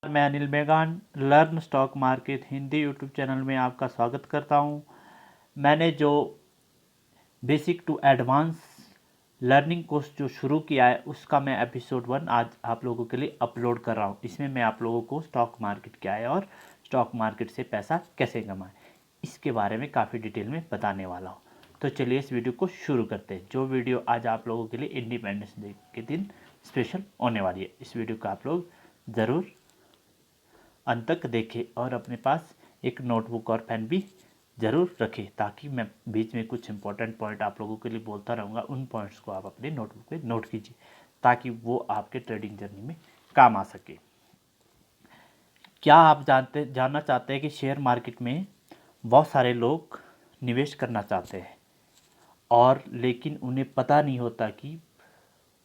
मैं Anil Megan learn stock market Hindi YouTube channel में आपका स्वागत करता हूं। मैंने जो basic to advance learning course जो शुरू किया है उसका मैं एपिसोड 1 आज आप लोगों के लिए अपलोड कर रहा हूं। इसमें मैं आप लोगों को स्टॉक मार्केट क्या है और स्टॉक मार्केट से पैसा कैसे कमाएं इसके बारे में काफ़ी डिटेल में बताने वाला हूँ। तो चलिए इस वीडियो को शुरू करते हैं। जो वीडियो आज आप लोगों के लिए इंडिपेंडेंस डे के दिन स्पेशल होने वाली है, इस वीडियो को आप लोग ज़रूर अंत तक देखें और अपने पास एक नोटबुक और पेन भी ज़रूर रखें, ताकि मैं बीच में कुछ इंपॉर्टेंट पॉइंट आप लोगों के लिए बोलता रहूँगा। उन पॉइंट्स को आप अपने नोटबुक पे नोट कीजिए ताकि वो आपके ट्रेडिंग जर्नी में काम आ सके। क्या आप जानना चाहते हैं कि शेयर मार्केट में बहुत सारे लोग निवेश करना चाहते हैं और लेकिन उन्हें पता नहीं होता कि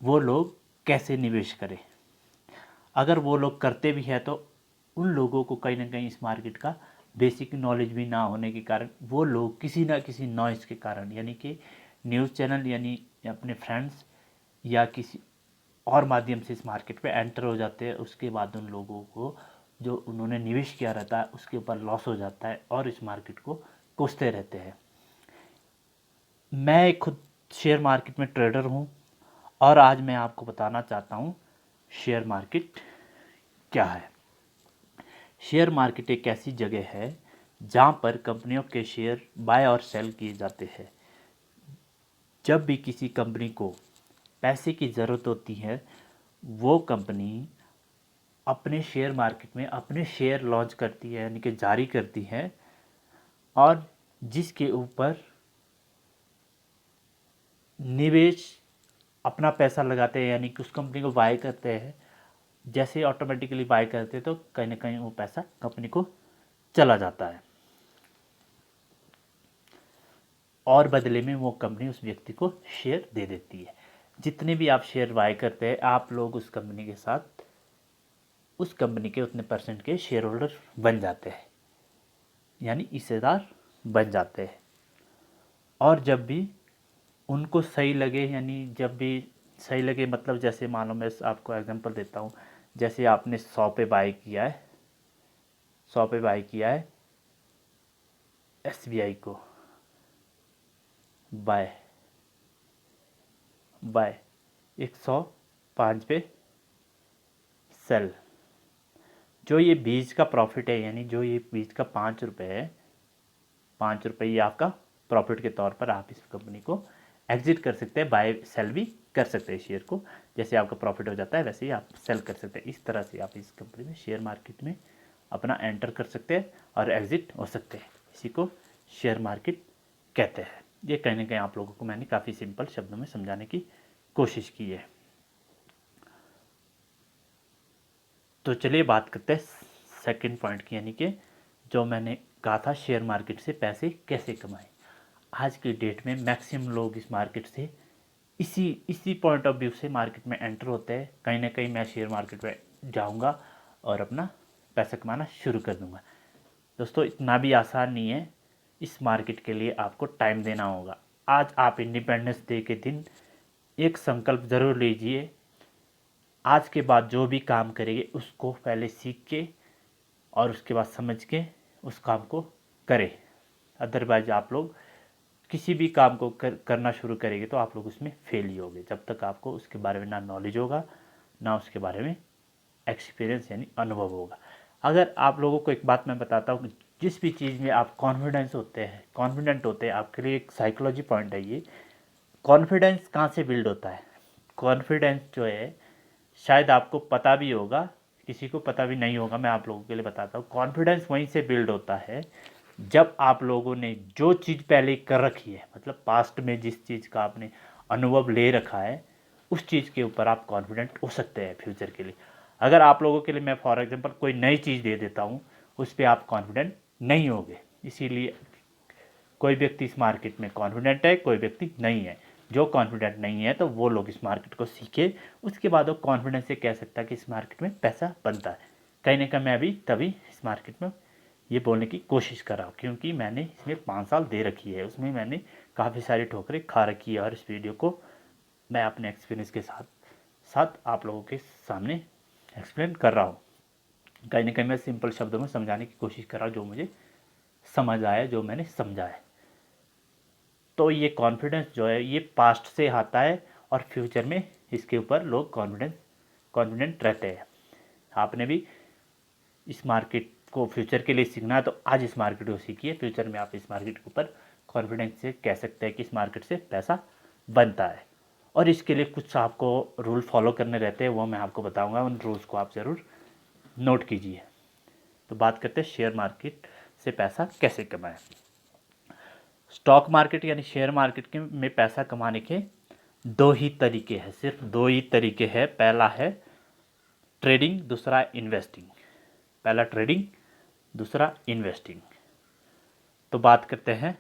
वो लोग कैसे निवेश करें। अगर वो लोग करते भी हैं तो उन लोगों को कहीं ना कहीं इस मार्केट का बेसिक नॉलेज भी ना होने के कारण वो लोग किसी ना किसी नॉइज़ के कारण, यानी कि न्यूज़ चैनल यानी अपने फ्रेंड्स या किसी और माध्यम से इस मार्केट पे एंटर हो जाते हैं। उसके बाद उन लोगों को जो उन्होंने निवेश किया रहता है उसके ऊपर लॉस हो जाता है और इस मार्केट को कोसते रहते हैं। मैं खुद शेयर मार्केट में ट्रेडर हूँ और आज मैं आपको बताना चाहता हूँ शेयर मार्केट क्या है। शेयर मार्केट एक ऐसी जगह है जहाँ पर कंपनियों के शेयर बाय और सेल किए जाते हैं। जब भी किसी कंपनी को पैसे की ज़रूरत होती है वो कंपनी अपने शेयर मार्केट में अपने शेयर लॉन्च करती है, यानी कि जारी करती है, और जिसके ऊपर निवेश अपना पैसा लगाते हैं, यानी कि उस कंपनी को बाय करते हैं। जैसे ऑटोमेटिकली बाय करते हैं तो कहीं ना कहीं वो पैसा कंपनी को चला जाता है और बदले में वो कंपनी उस व्यक्ति को शेयर दे देती है। जितने भी आप शेयर बाय करते हैं आप लोग उस कंपनी के साथ उस कंपनी के उतने परसेंट के शेयर होल्डर बन जाते हैं, यानी हिस्सेदार बन जाते हैं। और जब भी उनको सही लगे, यानी जब भी सही लगे, मतलब जैसे मान लो मैं आपको एग्जांपल देता हूँ। जैसे आपने 100 पे बाय किया है, 100 पे बाय किया है SBI को, बाय बाय 105 पे सेल। जो ये बीज का प्रॉफिट है, यानी जो ये बीज का 5 रुपये है, 5 रुपये ये आपका प्रॉफिट के तौर पर आप इस कंपनी को एग्जिट कर सकते हैं, बाय सेल भी कर सकते हैं शेयर को। जैसे आपका प्रॉफिट हो जाता है वैसे ही आप सेल कर सकते हैं। इस तरह से आप इस कंपनी में शेयर मार्केट में अपना एंटर कर सकते हैं और एग्जिट हो सकते हैं। इसी को शेयर मार्केट कहते हैं। ये कहीं ना कहीं आप लोगों को मैंने काफ़ी सिंपल शब्दों में समझाने की कोशिश की है। तो चलिए बात करते हैं सेकंड पॉइंट की, यानी कि जो मैंने कहा था शेयर मार्केट से पैसे कैसे कमाएं। आज की डेट में मैक्सिमम लोग इस मार्केट से इसी इसी पॉइंट ऑफ व्यू से मार्केट में एंटर होते हैं। कहीं ना कहीं मैं शेयर मार्केट में जाऊंगा और अपना पैसा कमाना शुरू कर दूंगा। दोस्तों इतना भी आसान नहीं है। इस मार्केट के लिए आपको टाइम देना होगा। आज आप इंडिपेंडेंस डे के दिन एक संकल्प ज़रूर लीजिए, आज के बाद जो भी काम करेंगे उसको पहले सीख के और उसके बाद समझ के उस काम को करें। अदरवाइज आप लोग किसी भी काम को करना शुरू करेंगे तो आप लोग उसमें फेल ही होगे, जब तक आपको उसके बारे में ना नॉलेज होगा ना उसके बारे में एक्सपीरियंस यानी अनुभव होगा। अगर आप लोगों को एक बात मैं बताता हूँ कि जिस भी चीज़ में आप कॉन्फिडेंट होते हैं, आपके लिए एक साइकोलॉजी पॉइंट है ये। कॉन्फिडेंस कहाँ से बिल्ड होता है? कॉन्फिडेंस जो है शायद आपको पता भी होगा, किसी को पता भी नहीं होगा, मैं आप लोगों के लिए बताता हूँ। कॉन्फिडेंस वहीं से बिल्ड होता है जब आप लोगों ने जो चीज़ पहले कर रखी है, मतलब पास्ट में जिस चीज़ का आपने अनुभव ले रखा है उस चीज़ के ऊपर आप कॉन्फिडेंट हो सकते हैं फ्यूचर के लिए। अगर आप लोगों के लिए मैं फॉर एग्जांपल कोई नई चीज़ दे देता हूँ उस पर आप कॉन्फिडेंट नहीं होगे। इसीलिए कोई व्यक्ति इस मार्केट में कॉन्फिडेंट है, कोई व्यक्ति नहीं है। जो कॉन्फिडेंट नहीं है तो वो लोग इस मार्केट को सीखे, उसके बाद वो कॉन्फिडेंस से कह सकता है कि इस मार्केट में पैसा बनता है। कहीं ना कहीं मैं भी तभी इस मार्केट में ये बोलने की कोशिश कर रहा हूँ, क्योंकि मैंने इसमें 5 साल दे रखी है, उसमें मैंने काफ़ी सारी ठोकरें खा रखी है और इस वीडियो को मैं अपने एक्सपीरियंस के साथ साथ आप लोगों के सामने एक्सप्लेन कर रहा हूँ। कहीं ना कहीं मैं सिंपल शब्दों में समझाने की कोशिश कर रहा हूँ, जो मुझे समझ आया, जो मैंने समझा है। तो ये कॉन्फिडेंस जो है ये पास्ट से आता है और फ्यूचर में इसके ऊपर लोग कॉन्फिडेंट रहते हैं। आपने भी इस मार्केट को फ्यूचर के लिए सीखना है तो आज इस मार्केट को सीखिए, फ्यूचर में आप इस मार्केट के ऊपर कॉन्फिडेंस से कह सकते हैं कि इस मार्केट से पैसा बनता है। और इसके लिए कुछ आपको रूल फॉलो करने रहते हैं, वो मैं आपको बताऊंगा, उन रूल्स को आप ज़रूर नोट कीजिए। तो बात करते हैं शेयर मार्केट से पैसा कैसे कमाएं। स्टॉक मार्केट यानी शेयर मार्केट के में पैसा कमाने के दो ही तरीके हैं, सिर्फ दो ही तरीके हैं। पहला है ट्रेडिंग, दूसरा इन्वेस्टिंग। पहला ट्रेडिंग, दूसरा इन्वेस्टिंग। तो बात करते हैं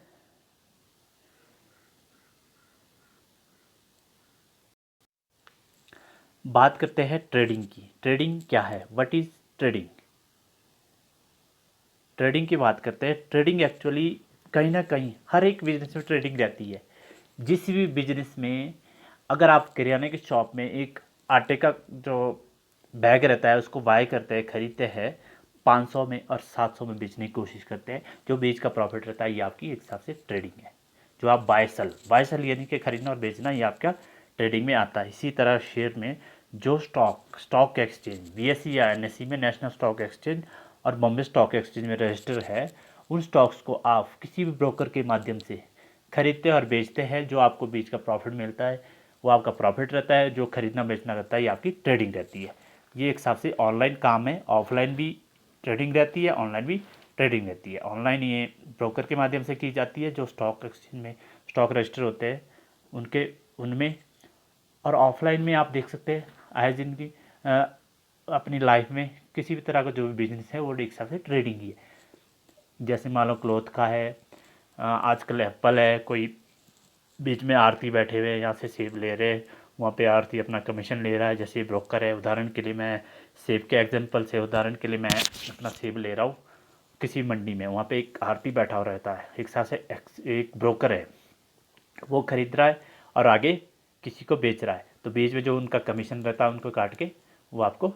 ट्रेडिंग की। ट्रेडिंग क्या है, व्हाट इज ट्रेडिंग। ट्रेडिंग की बात करते हैं। ट्रेडिंग एक्चुअली कहीं ना कहीं हर एक बिजनेस में ट्रेडिंग रहती है। जिस भी बिजनेस में, अगर आप किराने की शॉप में एक आटे का जो बैग रहता है उसको बाय करते हैं, खरीदते हैं 500 में और 700 में बेचने की कोशिश करते हैं, जो बीच का प्रॉफिट रहता है ये आपकी एक हिसाब से ट्रेडिंग है। जो आप बाय सेल यानी कि खरीदना और बेचना, ये आपका ट्रेडिंग में आता है। इसी तरह शेयर में जो स्टॉक एक्सचेंज बीएसई या एनएसई में, नेशनल स्टॉक एक्सचेंज और बॉम्बे स्टॉक एक्सचेंज में रजिस्टर है, उन स्टॉक्स को आप किसी भी ब्रोकर के माध्यम से खरीदते और बेचते हैं। जो आपको बीच का प्रॉफिट मिलता है वो आपका प्रॉफिट रहता है, जो खरीदना बेचना रहता है ये आपकी ट्रेडिंग रहती है। ये एक हिसाब से ऑनलाइन काम है, ऑफलाइन भी ट्रेडिंग रहती है, ऑनलाइन भी ट्रेडिंग रहती है। ऑनलाइन ये ब्रोकर के माध्यम से की जाती है, जो स्टॉक एक्सचेंज में स्टॉक रजिस्टर होते हैं उनके उनमें। और ऑफलाइन में आप देख सकते हैं आए दिन की अपनी लाइफ में किसी भी तरह का जो भी बिजनेस है वो एक हिसाब से ट्रेडिंग ही है। जैसे मान लो क्लोथ का है, आजकल एप्पल है, कोई बीच में आरती बैठे हुए हैं, यहाँ से सेब ले रहे हैं, वहाँ पे आरती अपना कमीशन ले रहा है। जैसे ब्रोकर है, उदाहरण के लिए मैं सेब के एग्जांपल से, उदाहरण के लिए मैं अपना सेब ले रहा हूँ किसी मंडी में, वहाँ पे एक आरती बैठा हुआ रहता है, एक साथ से एक ब्रोकर है, वो खरीद रहा है और आगे किसी को बेच रहा है। तो बीच में जो उनका कमीशन रहता है उनको काट के वो आपको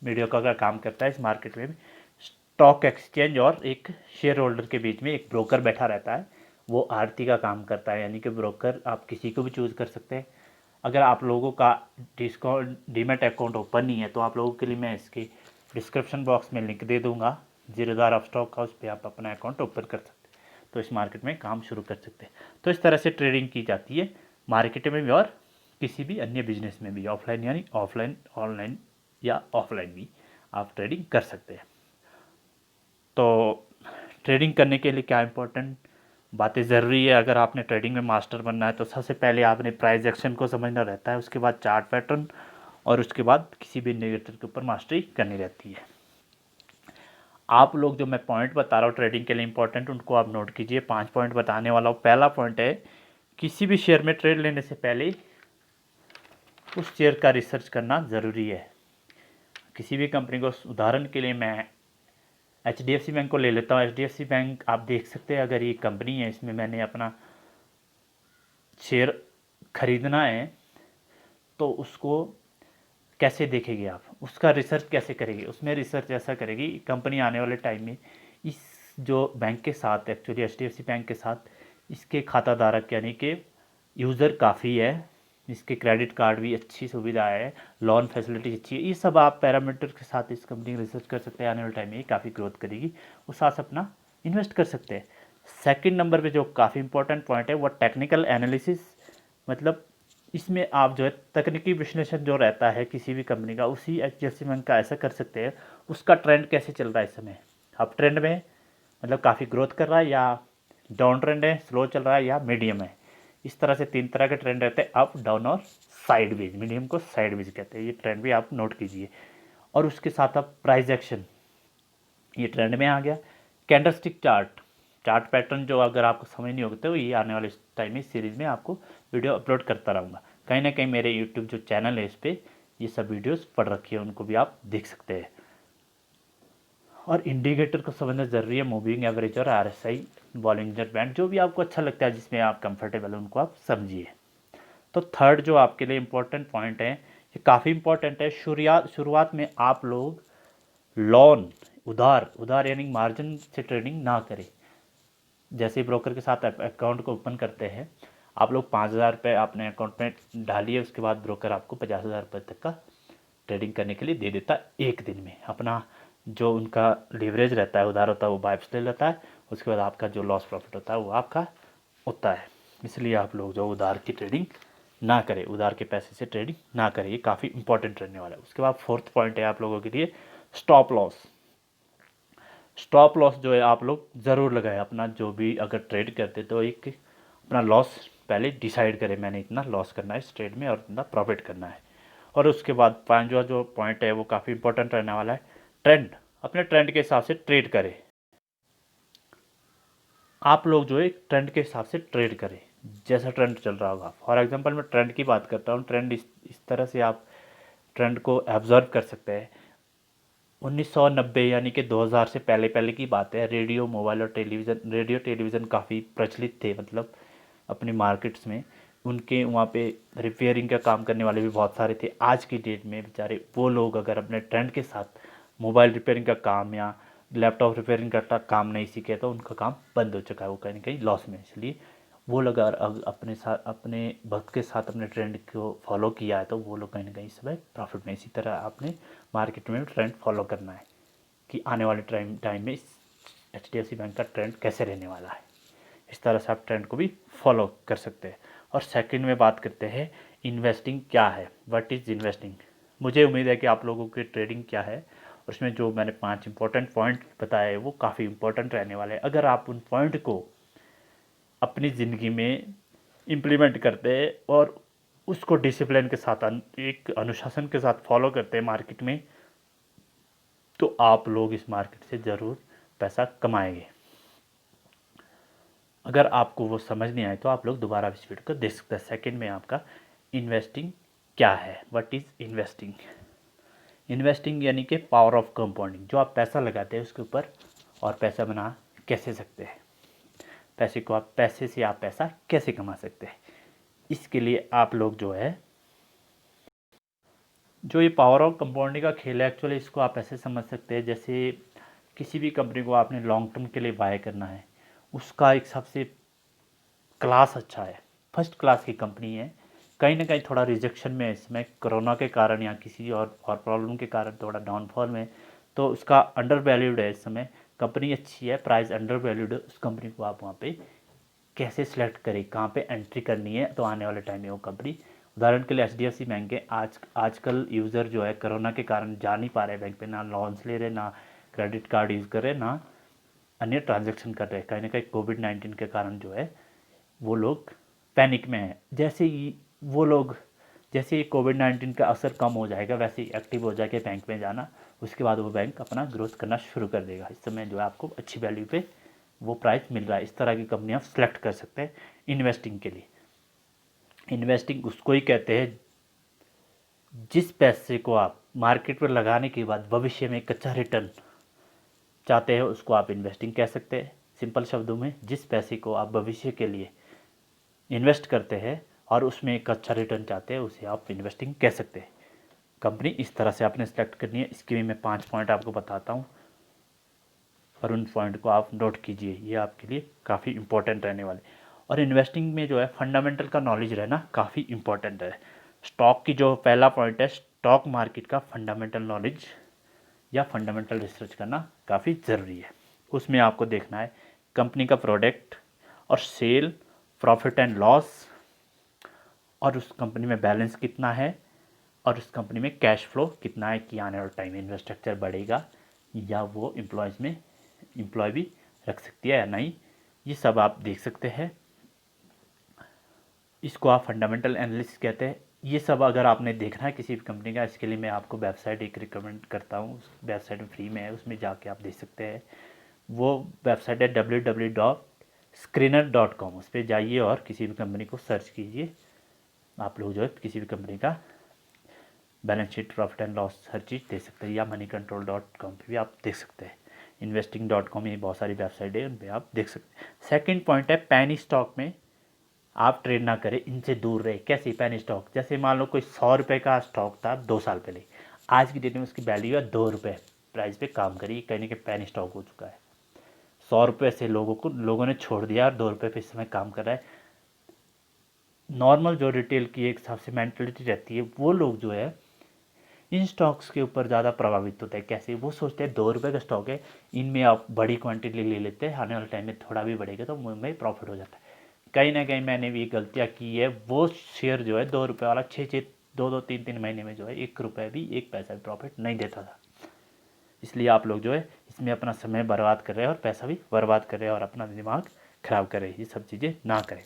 मीडिया का काम करता है। इस मार्केट में भी स्टॉक एक्सचेंज और एक शेयर होल्डर के बीच में एक ब्रोकर बैठा रहता है, वो आरती का काम करता है। यानी कि ब्रोकर आप किसी को भी चूज़ कर सकते हैं। अगर आप लोगों का डीमैट अकाउंट ओपन नहीं है तो आप लोगों के लिए मैं इसके डिस्क्रिप्शन बॉक्स में लिंक दे दूंगा, जीरोधार ऑफ स्टॉक हाउस पे आप अपना अकाउंट ओपन कर सकते हैं, तो इस मार्केट में काम शुरू कर सकते हैं। तो इस तरह से ट्रेडिंग की जाती है मार्केट में भी और किसी भी अन्य बिजनेस में भी, ऑफलाइन यानी ऑफलाइन, ऑनलाइन या ऑफलाइन भी आप ट्रेडिंग कर सकते हैं। तो ट्रेडिंग करने के लिए क्या इंपॉर्टेंट बातें ज़रूरी है, अगर आपने ट्रेडिंग में मास्टर बनना है तो सबसे पहले आपने प्राइस एक्शन को समझना रहता है, उसके बाद चार्ट पैटर्न, और उसके बाद किसी भी इंडिकेटर के ऊपर मास्टरी करनी रहती है। आप लोग जो मैं पॉइंट बता रहा हूँ ट्रेडिंग के लिए इंपॉर्टेंट, उनको आप नोट कीजिए। 5 पॉइंट बताने वाला हूँ। पहला पॉइंट है, किसी भी शेयर में ट्रेड लेने से पहले उस शेयर का रिसर्च करना ज़रूरी है। किसी भी कंपनी को, उदाहरण के लिए मैं HDFC बैंक को ले लेता हूँ। HDFC बैंक आप देख सकते हैं, अगर ये कंपनी है, इसमें मैंने अपना शेयर खरीदना है तो उसको कैसे देखेंगे आप, उसका रिसर्च कैसे करेंगे। उसमें रिसर्च ऐसा करेगी, कंपनी आने वाले टाइम में इस जो बैंक के साथ, एक्चुअली HDFC बैंक के साथ इसके खाता धारक यानी कि यूज़र काफ़ी है, इसके क्रेडिट कार्ड भी अच्छी सुविधा है, लोन फैसिलिटी अच्छी है, ये सब आप पैरामीटर के साथ इस कंपनी का रिसर्च कर सकते हैं। आने वाले टाइम में ये काफ़ी ग्रोथ करेगी, उस साथ अपना इन्वेस्ट कर सकते हैं। सेकंड नंबर पे जो काफ़ी इंपॉर्टेंट पॉइंट है वो टेक्निकल एनालिसिस, मतलब इसमें आप जो है तकनीकी विश्लेषण जो रहता है किसी भी कंपनी का, उसी HDFC बैंक का ऐसा कर सकते हैं, उसका ट्रेंड कैसे चल रहा है इस समय, अप ट्रेंड में मतलब काफ़ी ग्रोथ कर रहा है, या डाउन ट्रेंड है, स्लो चल रहा है, या मीडियम है। इस तरह से 3 तरह के ट्रेंड रहते हैं, अप डाउन और साइडवेज। मीडियम को साइडवेज कहते हैं, ये ट्रेंड भी आप नोट कीजिए। और उसके साथ आप प्राइस एक्शन, ये ट्रेंड में आ गया। कैंडलस्टिक चार्ट, चार्ट पैटर्न जो अगर आपको समझ नहीं होगा तो ये आने वाले टाइम में सीरीज़ में आपको वीडियो अपलोड करता रहूँगा। कहीं ना कहीं मेरे यूट्यूब जो चैनल है इस पर ये सब वीडियोस पढ़ रखी है, उनको भी आप देख सकते हैं। और इंडिकेटर को समझना ज़रूरी है, मूविंग एवरेज और RSI, बॉलिंजर बैंड, जो भी आपको अच्छा लगता है जिसमें आप कंफर्टेबल है उनको आप समझिए। तो थर्ड जो आपके लिए इम्पोर्टेंट पॉइंट है, ये काफ़ी इंपॉर्टेंट है। शुरुआत में आप लोग लोन उधार यानी मार्जिन से ट्रेडिंग ना करें। जैसे ब्रोकर के साथ अकाउंट को ओपन करते हैं, आप लोग 5,000 रुपये अपने अकाउंट में डालिए, उसके बाद ब्रोकर आपको 50,000 रुपये तक का ट्रेडिंग करने के लिए दे देता है एक दिन में। अपना जो उनका लीवरेज रहता है, उधार होता है, वो वापस ले लेता है। उसके बाद आपका जो लॉस प्रॉफिट होता है वो आपका होता है। इसलिए आप लोग जो उधार की ट्रेडिंग ना करें, उधार के पैसे से ट्रेडिंग ना करें, ये काफ़ी इंपॉर्टेंट रहने वाला है। उसके बाद 4th पॉइंट है आप लोगों के लिए स्टॉप लॉस। स्टॉप लॉस जो है आप लोग ज़रूर लगाएं। अपना जो भी अगर ट्रेड करते तो एक अपना लॉस पहले डिसाइड करें, मैंने इतना लॉस करना है इस ट्रेड में और इतना प्रॉफिट करना है। और उसके बाद 5वां जो पॉइंट है वो काफ़ी इंपॉर्टेंट रहने वाला है, ट्रेंड। अपने ट्रेंड के हिसाब से ट्रेड करें। आप लोग जो है ट्रेंड के हिसाब से ट्रेड करें, जैसा ट्रेंड चल रहा होगा। फॉर एग्जांपल मैं ट्रेंड की बात करता हूँ, ट्रेंड इस तरह से आप ट्रेंड को ऑब्जर्व कर सकते हैं। 1990 यानी कि 2000 से पहले पहले की बात है। रेडियो, मोबाइल और टेलीविज़न काफ़ी प्रचलित थे, मतलब अपनी मार्केट्स में। उनके वहाँ पे रिपेयरिंग का काम करने वाले भी बहुत सारे थे। आज की डेट में बेचारे वो लोग अगर अपने ट्रेंड के साथ मोबाइल रिपेयरिंग का काम या लैपटॉप रिपेयरिंग का काम नहीं सीखे तो उनका काम बंद हो चुका है, वो कहीं ना कहीं लॉस में। इसलिए वो लोग अगर अपने साथ अपने वक्त के साथ अपने ट्रेंड को फॉलो किया है तो वो लोग कहीं ना कहीं इस समय प्रॉफिट में। इसी तरह आपने मार्केट में ट्रेंड फॉलो करना है कि आने वाले टाइम में HDFC बैंक का ट्रेंड कैसे रहने वाला है। इस तरह से आप ट्रेंड को भी फॉलो कर सकते हैं। और सेकंड में बात करते हैं इन्वेस्टिंग क्या है, व्हाट इज़ इन्वेस्टिंग। मुझे उम्मीद है कि आप लोगों की ट्रेडिंग क्या है, और उसमें जो मैंने 5 इंपॉर्टेंट पॉइंट बताए वो काफ़ी इंपॉर्टेंट रहने वाले हैं। अगर आप उन पॉइंट को अपनी ज़िंदगी में इम्प्लीमेंट करते हैं और उसको डिसिप्लिन के साथ एक अनुशासन के साथ फॉलो करते हैं मार्केट में, तो आप लोग इस मार्केट से ज़रूर पैसा कमाएंगे। अगर आपको वो समझ नहीं आए तो आप लोग दोबारा इस वीडियो को देख सकते हैं। सेकंड में आपका इन्वेस्टिंग क्या है, व्हाट इज़ इन्वेस्टिंग। इन्वेस्टिंग यानी कि पावर ऑफ कंपाउंडिंग, जो आप पैसा लगाते हैं उसके ऊपर और पैसा बना कैसे सकते हैं, पैसे से आप पैसा कैसे कमा सकते हैं। इसके लिए आप लोग जो है जो ये पावर ऑफ कंपाउंडिंग का खेल है, एक्चुअली इसको आप ऐसे समझ सकते हैं जैसे किसी भी कंपनी को आपने लॉन्ग टर्म के लिए बाय करना है, उसका एक सबसे क्लास अच्छा है, फर्स्ट क्लास की कंपनी है, कहीं ना कहीं थोड़ा रिजेक्शन में है इसमें कोरोना के कारण या किसी और प्रॉब्लम के कारण थोड़ा डाउनफॉल में, तो उसका अंडर वैल्यूड है इस समय। कंपनी अच्छी है, प्राइस अंडर वैल्यूड है, उस कंपनी को आप वहाँ पे कैसे सिलेक्ट करें, कहाँ पे एंट्री करनी है, तो आने वाले टाइम में वो कंपनी, उदाहरण के लिए HDFC बैंक है। आजकल यूज़र जो है कोरोना के कारण जा नहीं पा रहे बैंक पे, ना लोन्स ले रहे, ना क्रेडिट कार्ड यूज़ कर रहे, ना अन्य ट्रांजेक्शन कर रहे। कहीं ना कहीं कोविड-19 के कारण जो है वो लोग पैनिक में हैं। जैसे ही कोविड-19 का असर कम हो जाएगा वैसे ही एक्टिव हो जाएगा बैंक में जाना, उसके बाद वो बैंक अपना ग्रोथ करना शुरू कर देगा। इस समय जो है आपको अच्छी वैल्यू पे वो प्राइस मिल रहा है। इस तरह की कंपनी आप सेलेक्ट कर सकते हैं इन्वेस्टिंग के लिए। इन्वेस्टिंग उसको ही कहते हैं जिस पैसे को आप मार्केट में लगाने के बाद भविष्य में एक अच्छा रिटर्न चाहते हैं, उसको आप इन्वेस्टिंग कह सकते हैं। सिंपल शब्दों में, जिस पैसे को आप भविष्य के लिए इन्वेस्ट करते हैं और उसमें एक अच्छा रिटर्न चाहते हैं, उसे आप इन्वेस्टिंग कह सकते हैं। कंपनी इस तरह से आपने सेलेक्ट करनी है। इसके भी मैं 5 पॉइंट आपको बताता हूँ और उन पॉइंट को आप नोट कीजिए, ये आपके लिए काफ़ी इंपॉर्टेंट रहने वाले। और इन्वेस्टिंग में जो है फंडामेंटल का नॉलेज रहना काफ़ी इंपॉर्टेंट है। स्टॉक की जो पहला पॉइंट है, स्टॉक मार्केट का फंडामेंटल नॉलेज या फंडामेंटल रिसर्च करना काफ़ी ज़रूरी है। उसमें आपको देखना है कंपनी का प्रोडक्ट और सेल, प्रॉफिट एंड लॉस, और उस कंपनी में बैलेंस कितना है, और उस कंपनी में कैश फ्लो कितना है, कि आने वाले टाइम में इंफ्रास्ट्रक्चर बढ़ेगा या वो एम्प्लॉय भी रख सकती है या नहीं, ये सब आप देख सकते हैं। इसको आप फंडामेंटल एनालिसिस कहते हैं। ये सब अगर आपने देखना है किसी भी कंपनी का, इसके लिए मैं आपको वेबसाइट एक रिकमेंड करता हूँ। वेबसाइट फ्री में है, उसमें जाके आप देख सकते हैं। वो वेबसाइट है www.screener.com। उस पर जाइए और किसी भी कंपनी को सर्च कीजिए। आप लोग जो है किसी भी कंपनी का balance sheet, profit and loss हर चीज़ देख सकते हैं, या moneycontrol.com पे भी आप देख सकते हैं। investing.com, ये बहुत सारी वेबसाइट है, उन पर आप देख सकते हैं। सेकंड पॉइंट है पैनी स्टॉक में आप ट्रेड ना करें, इनसे दूर रहे। कैसे पैनी स्टॉक, जैसे मान लो कोई 100 रुपये का स्टॉक था 2 साल पहले, आज की डेट में उसकी वैल्यू है 2 रुपये। प्राइस पे काम करी, कहीं ना कहीं पैन स्टॉक हो चुका है। 100 रुपये से लोगों ने छोड़ दिया और 2 रुपये पे इस समय काम कर रहा है। नॉर्मल जो रिटेल की एक हिसाब से मेंटलिटी रहती है, वो लोग जो है इन स्टॉक्स के ऊपर ज़्यादा प्रभावित होता है। कैसे? वो सोचते हैं 2 रुपये का स्टॉक है, इनमें आप बड़ी क्वांटिटी ले लेते हैं, आने वाले टाइम में थोड़ा भी बढ़ेगा तो मुझे प्रॉफिट हो जाता है। कहीं ना कहीं मैंने भी गलतियाँ की है। वो शेयर जो है 2 रुपये वाला 6 2 3 महीने में जो है 1 रुपये भी 1 पैसा भी प्रॉफिट नहीं देता था। इसलिए आप लोग जो है इसमें अपना समय बर्बाद कर रहे हैं और पैसा भी बर्बाद कर रहे हैं और अपना दिमाग खराब कर रहे हैं। ये सब चीज़ें ना करें।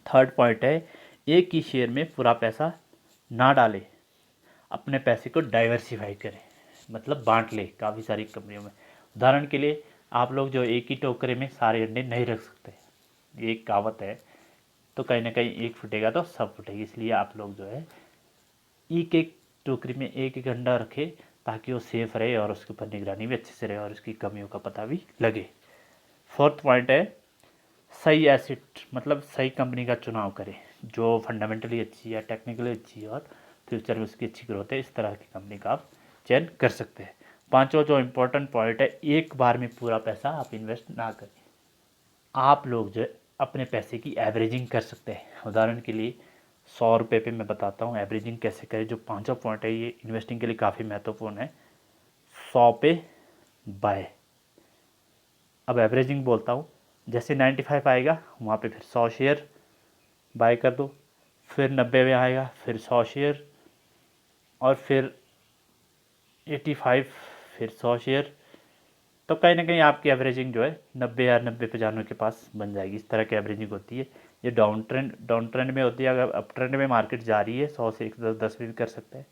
थर्ड पॉइंट है, एक ही शेयर में पूरा पैसा ना डालें, अपने पैसे को डाइवर्सिफाई करें, मतलब बांट ले काफ़ी सारी कंपनियों में। उदाहरण के लिए आप लोग जो एक ही टोकरे में सारे अंडे नहीं रख सकते, ये एक कहावत है। तो कहीं ना कहीं एक फूटेगा तो सब फूटेगी। इसलिए आप लोग जो है एक एक टोकरी में एक एक अंडा रखें ताकि वो सेफ रहे और उसके ऊपर निगरानी भी अच्छे से रहे और उसकी कमियों का पता भी लगे। फोर्थ पॉइंट है, सही एसेट मतलब सही कंपनी का चुनाव करें जो फंडामेंटली अच्छी है, टेक्निकली अच्छी है और फ्यूचर में उसकी अच्छी ग्रोथ है। इस तरह की कंपनी का आप चयन कर सकते हैं। पांचवा जो इम्पोर्टेंट पॉइंट है, एक बार में पूरा पैसा आप इन्वेस्ट ना करें। आप लोग जो अपने पैसे की एवरेजिंग कर सकते हैं। उदाहरण के लिए 100 रुपये पे मैं बताता हूँ एवरेजिंग कैसे करें। जो पांचवा पॉइंट है ये इन्वेस्टिंग के लिए काफ़ी महत्वपूर्ण है। 100 पे बाय। अब एवरेजिंग बोलता हूँ, जैसे 95 आएगा वहाँ पे फिर 100 शेयर बाय कर दो, फिर 90 में आएगा फिर 100 शेयर और फिर 85 फिर 100 शेयर। तो कहीं ना कहीं आपकी एवरेजिंग जो है 90 या 90-95 के पास बन जाएगी। इस तरह की एवरेजिंग होती है। ये डाउन ट्रेंड में होती है। अगर अप ट्रेंड में मार्केट जा रही है 100 से 110 में भी कर सकते हैं,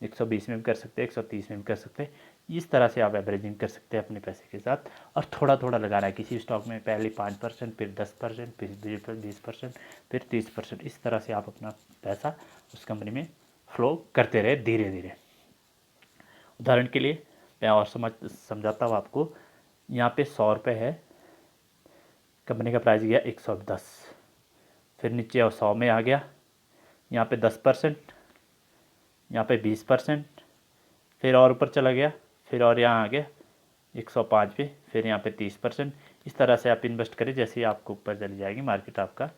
120 में भी कर सकते हैं, 130 में भी कर सकते हैं। इस तरह से आप एवरेजिंग कर सकते हैं अपने पैसे के साथ। और थोड़ा थोड़ा लगाना है किसी स्टॉक में, पहले 5%, फिर 10%, फिर 20%, फिर 30%। इस तरह से आप अपना पैसा उस कंपनी में फ्लो करते रहे धीरे धीरे। उदाहरण के लिए मैं और समझाता हूँ आपको। यहाँ पे 100 रुपये है, कंपनी का प्राइस गया 110, फिर नीचे 100 में आ गया, यहाँ पे 10%, यहाँ पे 20%, फिर और ऊपर चला गया, फिर और यहाँ आ गया 105 पे, फिर यहाँ पे 30%। इस तरह से आप इन्वेस्ट करें। जैसे ही आपको ऊपर चली जाएगी मार्केट, आपका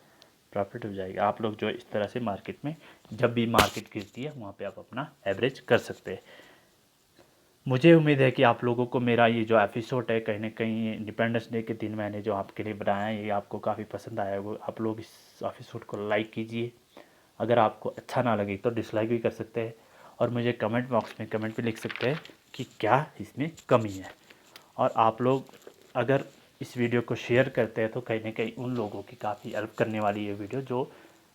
प्रॉफिट हो जाएगा। आप लोग जो इस तरह से मार्केट में जब भी मार्केट गिरती है वहाँ पे आप अपना एवरेज कर सकते हैं। मुझे उम्मीद है कि आप लोगों को मेरा ये जो एपिसोड है, कहीं ना कहीं इंडिपेंडेंस डे के दिन मैंने जो आपके लिए बनाया है, ये आपको काफ़ी पसंद आया होगा। आप लोग इस एपिसोड को लाइक कीजिए। अगर आपको अच्छा ना लगे तो डिसलाइक भी कर सकते हैं और मुझे कमेंट बॉक्स में कमेंट भी लिख सकते हैं कि क्या इसमें कमी है। और आप लोग अगर इस वीडियो को शेयर करते हैं तो कहीं ना कहीं उन लोगों की काफ़ी हेल्प करने वाली ये वीडियो जो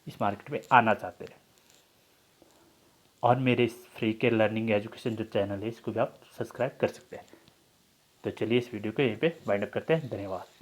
इस मार्केट में आना चाहते हैं। और मेरे इस फ्री के लर्निंग एजुकेशन जो चैनल है इसको भी आप सब्सक्राइब कर सकते हैं। तो चलिए इस वीडियो को यहीं पे वाइंड अप करते हैं। धन्यवाद।